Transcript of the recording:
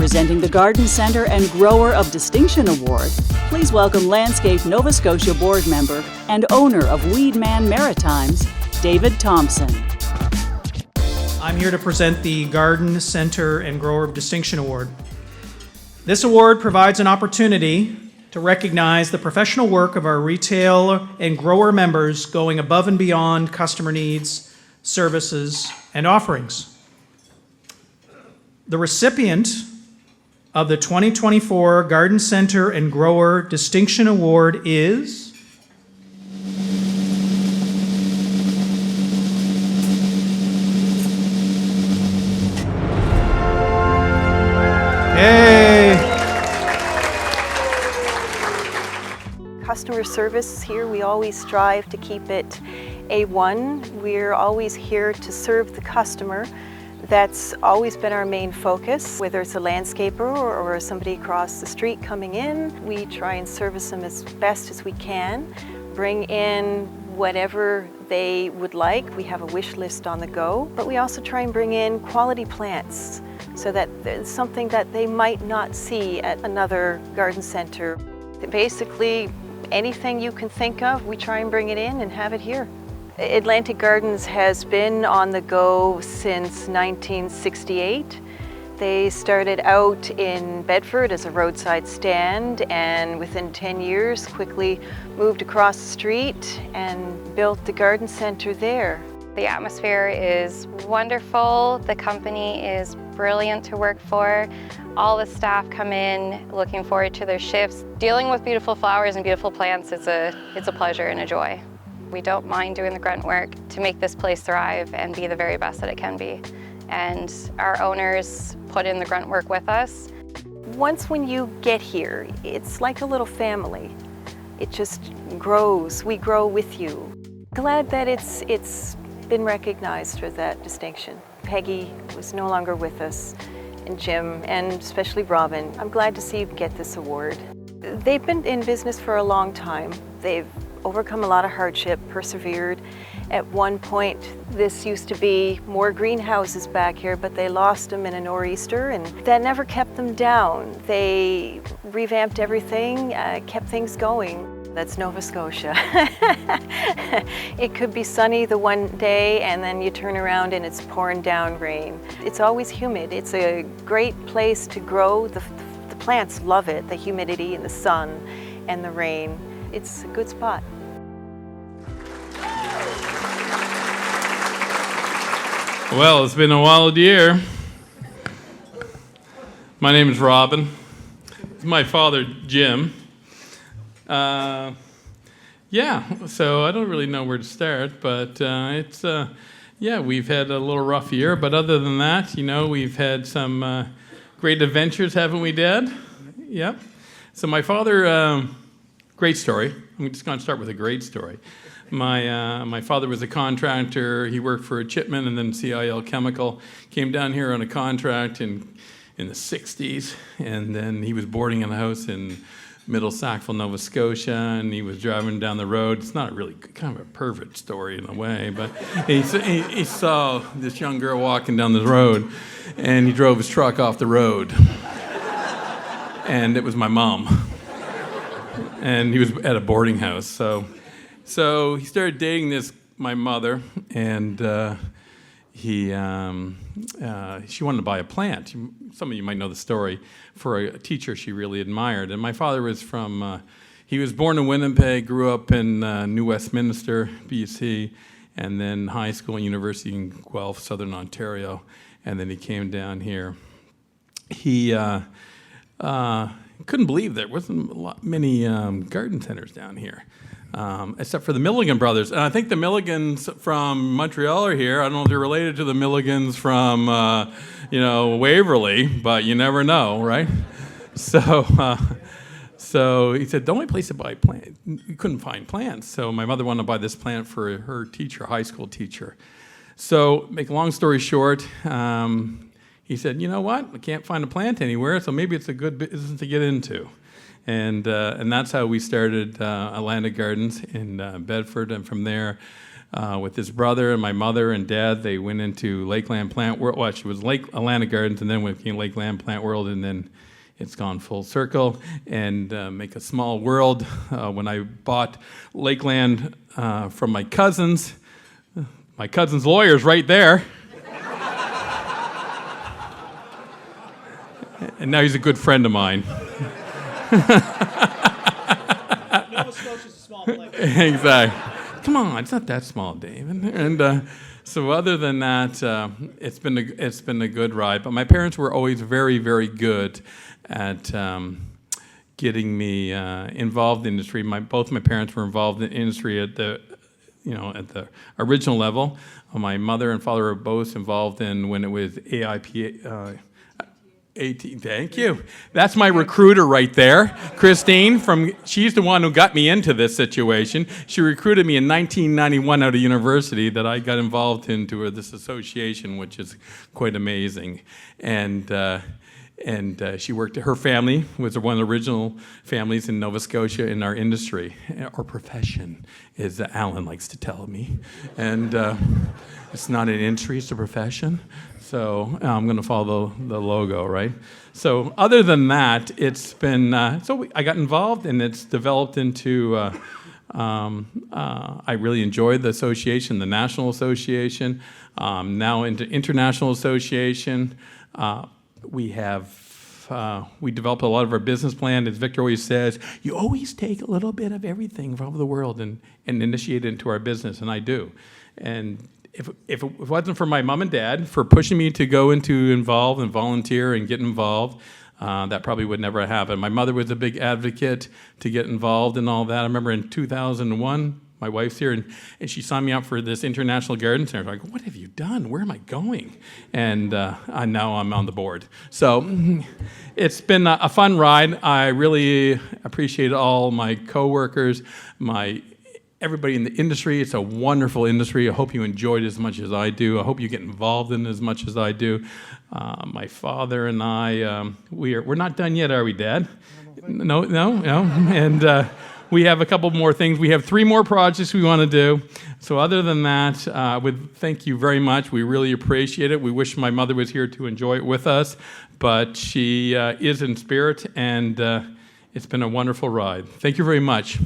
Presenting the Garden Centre and Grower of Distinction Award, please welcome Landscape Nova Scotia board member and owner of Weedman Maritimes, David Thompson. I'm here to present the Garden Centre and Grower of Distinction Award. This award provides an opportunity to recognize the professional work of our retail and grower members going above and beyond customer needs, services, and offerings. The recipient of the 2024 Garden Centre and Grower Distinction Award is Customer service here, we always strive to keep it A1. We're always here to serve the customer. That's always been our main focus. Whether it's a landscaper or somebody across the street coming in, we try and service them as best as we can. Bring in whatever they would like. We have a wish list on the go, but we also try and bring in quality plants so that it's something that they might not see at another garden center. Basically, anything you can think of, we try and bring it in and have it here. Atlantic Gardens has been on the go since 1968. They started out in Bedford as a roadside stand and within 10 years quickly moved across the street and built the garden center there. The atmosphere is wonderful. The company is brilliant to work for. All the staff come in looking forward to their shifts. Dealing with beautiful flowers and beautiful plants is it's a pleasure and a joy. We don't mind doing the grunt work to make this place thrive and be the very best that it can be. And our owners put in the grunt work with us. Once when you get here, it's like a little family. It just grows. We grow with you. Glad that it's been recognized for that distinction. Peggy was no longer with us, and Jim, and especially Robin. I'm glad to see you get this award. They've been in business for a long time. They've overcome a lot of hardship, persevered. At one point, this used to be more greenhouses back here, but they lost them in a nor'easter, and that never kept them down. They revamped everything, kept things going. That's Nova Scotia. It could be sunny the one day and then you turn around and it's pouring down rain. It's always humid. It's a great place to grow. The plants love it, the humidity and the sun and the rain. It's a good spot. Well, it's been a wild year. My name is Robin. It's my father, Jim. So I don't really know where to start, but we've had a little rough year, but other than that, we've had some great adventures, haven't we, Dad? Yep. So my father, great story. I'm just going to start with a great story. My father was a contractor. He worked for Chipman and then CIL Chemical. Came down here on a contract in the 60s, and then he was boarding in a house in Middle Sackville, Nova Scotia, and he was driving down the road. It's not really kind of a pervert story in a way, but he saw this young girl walking down the road, and he drove his truck off the road. And it was my mom. And he was at a boarding house. So he started dating my mother, and she wanted to buy a plant. Some of you might know the story, for a teacher she really admired. And my father was he was born in Winnipeg, grew up in New Westminster, BC, and then high school and university in Guelph, Southern Ontario. And then he came down here. He couldn't believe there wasn't many garden centers down here. Except for the Milligan brothers. And I think the Milligans from Montreal are here. I don't know if they're related to the Milligans from, Waverly, but you never know, right? So he said, the only place to buy plants, you couldn't find plants. So my mother wanted to buy this plant for her teacher, high school teacher. So make a long story short, he said, you know what? I can't find a plant anywhere, so maybe it's a good business to get into. And that's how we started Atlantic Gardens in Bedford, and from there with his brother and my mother and dad. They went into Lakeland Plant World. Well, she was Lake Atlantic Gardens, and then went to Lakeland Plant World, and then it's gone full circle. And Make a Small World. When I bought Lakeland from my cousin's lawyer's right there. And now he's a good friend of mine. Nova Scotia's a small place. Exactly. Come on, it's not that small, David. And so, other than that, it's been a good ride. But my parents were always very, very good at getting me involved in industry. Both my parents were involved in industry at the original level. My mother and father were both involved in when it was AIP. Thank you. That's my recruiter right there, Christine. She's the one who got me into this situation. She recruited me in 1991 out of university that I got involved into this association, which is quite amazing. And she worked. Her family was one of the original families in Nova Scotia in our industry, or profession, as Alan likes to tell me. And it's not an industry; it's a profession. So I'm going to follow the logo, right? So other than that, it's been, I got involved, and it's developed into, I really enjoyed the association, the National Association, now into International Association. We developed a lot of our business plan. As Victor always says, you always take a little bit of everything from the world and initiate it into our business, and I do. And if it wasn't for my mom and dad for pushing me to go involve and volunteer and get involved, that probably would never happen. My mother was a big advocate to get involved in all that. I remember in 2001, my wife's here, and she signed me up for this International Garden Center. I'm like, what have you done? Where am I going? And now I'm on the board. So it's been a fun ride. I really appreciate all my coworkers, everybody in the industry. It's a wonderful industry. I hope you enjoy it as much as I do. I hope you get involved in it as much as I do. My father and I, we're not done yet, are we, Dad? No. And we have a couple more things. We have 3 more projects we want to do. So other than that, I would thank you very much. We really appreciate it. We wish my mother was here to enjoy it with us, but she is in spirit, and it's been a wonderful ride. Thank you very much.